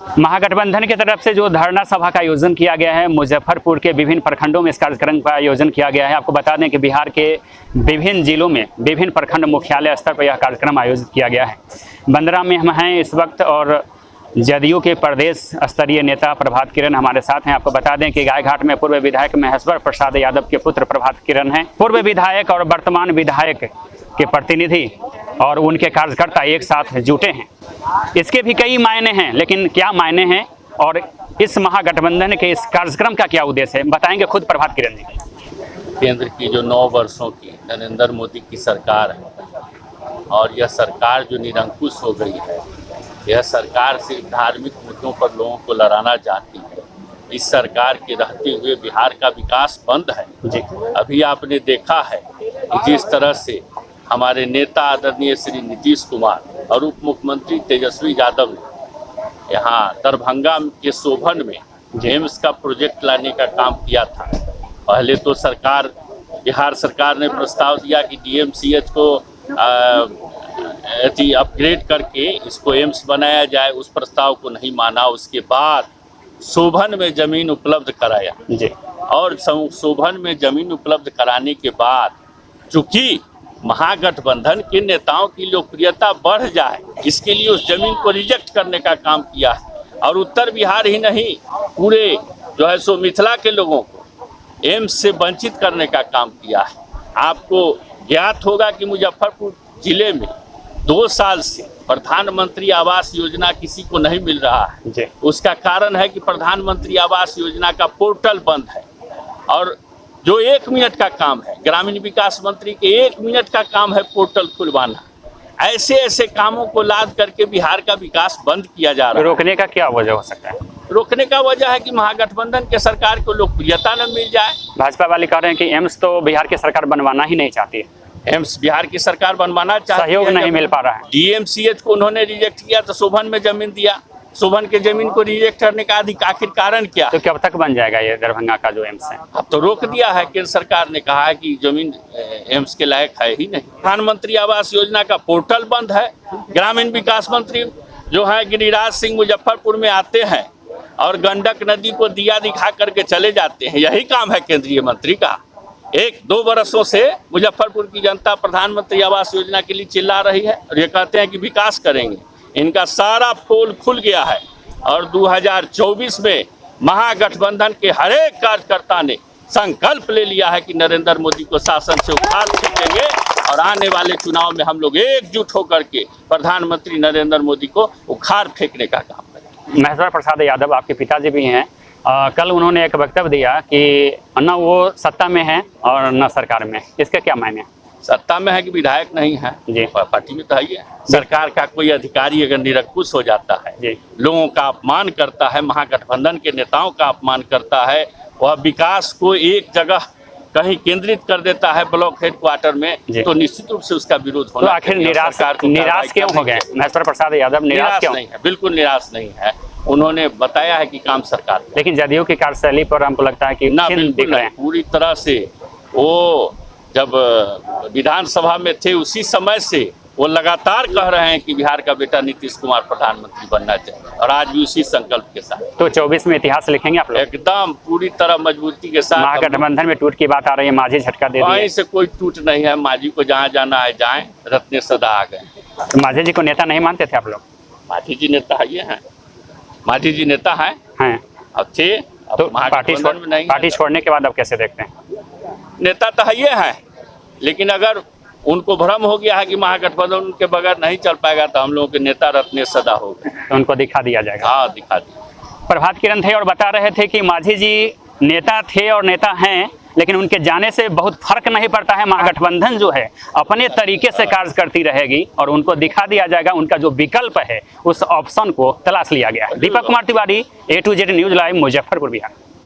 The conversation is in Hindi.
महागठबंधन की तरफ से जो धरना सभा का आयोजन किया गया है, मुजफ्फरपुर के विभिन्न प्रखंडों में इस कार्यक्रम का आयोजन किया गया है। आपको बता दें कि बिहार के विभिन्न जिलों में विभिन्न प्रखंड मुख्यालय स्तर पर यह कार्यक्रम आयोजित किया गया है। बंदरा में हम हैं इस वक्त और जदयू के प्रदेश स्तरीय नेता प्रभात किरण हमारे साथ हैं। आपको बता दें कि गायघाट में पूर्व विधायक महेश्वर प्रसाद यादव के पुत्र प्रभात किरण हैं। पूर्व विधायक और वर्तमान विधायक के प्रतिनिधि और उनके कार्यकर्ता एक साथ जुटे हैं। इसके भी कई मायने हैं, लेकिन क्या मायने हैं और इस महागठबंधन के इस कार्यक्रम का क्या उद्देश्य है, बताएंगे खुद प्रभात किरण जी। केंद्र की जो 9 वर्षों की नरेंद्र मोदी की सरकार है और यह सरकार जो निरंकुश हो गई है, यह सरकार सिर्फ धार्मिक मुद्दों पर लोगों को लड़ाना चाहती है। इस सरकार के रहते हुए बिहार का विकास बंद है जी। अभी आपने देखा है कि जिस तरह से हमारे नेता आदरणीय श्री नीतीश कुमार और उप मुख्यमंत्री तेजस्वी यादव ने यहाँ दरभंगा के शोभन में एम्स का प्रोजेक्ट लाने का काम किया था। पहले तो बिहार सरकार ने प्रस्ताव दिया कि DMCH को अपग्रेड करके इसको एम्स बनाया जाए, उस प्रस्ताव को नहीं माना। उसके बाद शोभन में जमीन उपलब्ध कराया जी। और शोभन में जमीन उपलब्ध कराने के बाद चूंकि महागठबंधन के नेताओं की लोकप्रियता बढ़ जाए, इसके लिए उस जमीन को रिजेक्ट करने का काम किया है। और उत्तर बिहार ही नहीं, पूरे जो है सो मिथिला के लोगों को एम्स से वंचित करने का काम किया है। आपको ज्ञात होगा कि मुजफ्फरपुर जिले में 2 साल से प्रधानमंत्री आवास योजना किसी को नहीं मिल रहा है। उसका कारण है कि प्रधानमंत्री आवास योजना का पोर्टल बंद है और जो 1 मिनट का काम है, ग्रामीण विकास मंत्री के 1 मिनट का काम है पोर्टल खुलवाना। ऐसे कामों को लाद करके बिहार का विकास बंद किया जा रहा है। रोकने का क्या वजह हो सकता है? रोकने का वजह है कि महागठबंधन के सरकार को लोकप्रियता न मिल जाए। भाजपा वाले कह रहे हैं कि एम्स तो बिहार की सरकार बनवाना ही नहीं चाहती है। एम्स बिहार की सरकार बनवाना चाहती है, सहयोग नहीं मिल पा रहा है। DMCH को उन्होंने रिजेक्ट किया तो शोभन में जमीन दिया, शोभन के जमीन को रिजेक्ट करने का आखिर कारण क्या? तो कब तक बन जाएगा ये दरभंगा का जो एम्स है? अब तो रोक दिया है, केंद्र सरकार ने कहा है कि जमीन एम्स के लायक है ही नहीं। प्रधानमंत्री आवास योजना का पोर्टल बंद है। ग्रामीण विकास मंत्री जो है गिरिराज सिंह मुजफ्फरपुर में आते हैं और गंडक नदी को दिया दिखा करके चले जाते हैं। यही काम है केंद्रीय मंत्री का। 1-2 बरसों से मुजफ्फरपुर की जनता प्रधानमंत्री आवास योजना के लिए चिल्ला रही है और ये कहते हैं कि विकास करेंगे। इनका सारा पोल खुल गया है और 2024 में महागठबंधन के हर एक कार्यकर्ता ने संकल्प ले लिया है कि नरेंद्र मोदी को शासन से उखाड़ फेंकेंगे और आने वाले चुनाव में हम लोग एकजुट होकर के प्रधानमंत्री नरेंद्र मोदी को उखाड़ फेंकने का काम करेंगे। महेश्वर प्रसाद यादव आपके पिताजी भी हैं। कल उन्होंने एक वक्तव्य दिया कि न वो सत्ता में है और न सरकार में। इसका क्या मायने? सत्ता में है कि विधायक नहीं है जी, पार्टी में तो है ही है। सरकार का कोई अधिकारी अगर निरंकुश हो जाता है जी, लोगों का अपमान करता है, महागठबंधन के नेताओं का अपमान करता है, वह विकास को एक जगह कहीं केंद्रित कर देता है ब्लॉक हेडक्वार्टर में, तो निश्चित रूप से उसका विरोध होना। तो आखिर निराश क्यों हो गए महेश्वर प्रसाद यादव? निराश क्यों नहीं है? बिल्कुल निराश नहीं है। उन्होंने बताया है कि काम सरकार, लेकिन जदयू की कार्यशैली पर हमको लगता है कि ना बिल्कुल पूरी तरह से वो जब विधानसभा में थे उसी समय से वो लगातार कह रहे हैं कि बिहार का बेटा नीतीश कुमार प्रधानमंत्री बनना चाहिए और आज भी उसी संकल्प के साथ। तो 24 में इतिहास लिखेंगे आप लोग? एकदम पूरी तरह मजबूती के साथ। महागठबंधन में टूट की बात आ रही है, माझी झटका दे दिया। वहीं से कोई टूट नहीं है। माझी को जहाँ जाना है जाएं, रत्ने सदा आ गए। तो माझी जी को नेता नहीं मानते थे आप लोग? माझी जी नेता है, ये हैं माझी जी नेता हैं अब थे। तो पार्टी छोड़ने के बाद अब कैसे देखते हैं? नेता तो है ये हैं, लेकिन अगर उनको भ्रम हो गया है कि महागठबंधन उनके बगैर नहीं चल पाएगा तो हम लोगों के नेता रत्ने सदा हो गए, तो उनको दिखा दिया जाएगा। हाँ, दिखा दिया। प्रभात किरण थे और बता रहे थे कि माझी जी नेता थे और नेता हैं, लेकिन उनके जाने से बहुत फर्क नहीं पड़ता है। महागठबंधन जो है अपने तरीके से कार्य करती रहेगी और उनको दिखा दिया जाएगा। उनका जो विकल्प है उस ऑप्शन को तलाश लिया गया है। Deepak Kumar Tiwari, A to Z news live, Muzaffarpur, Bihar.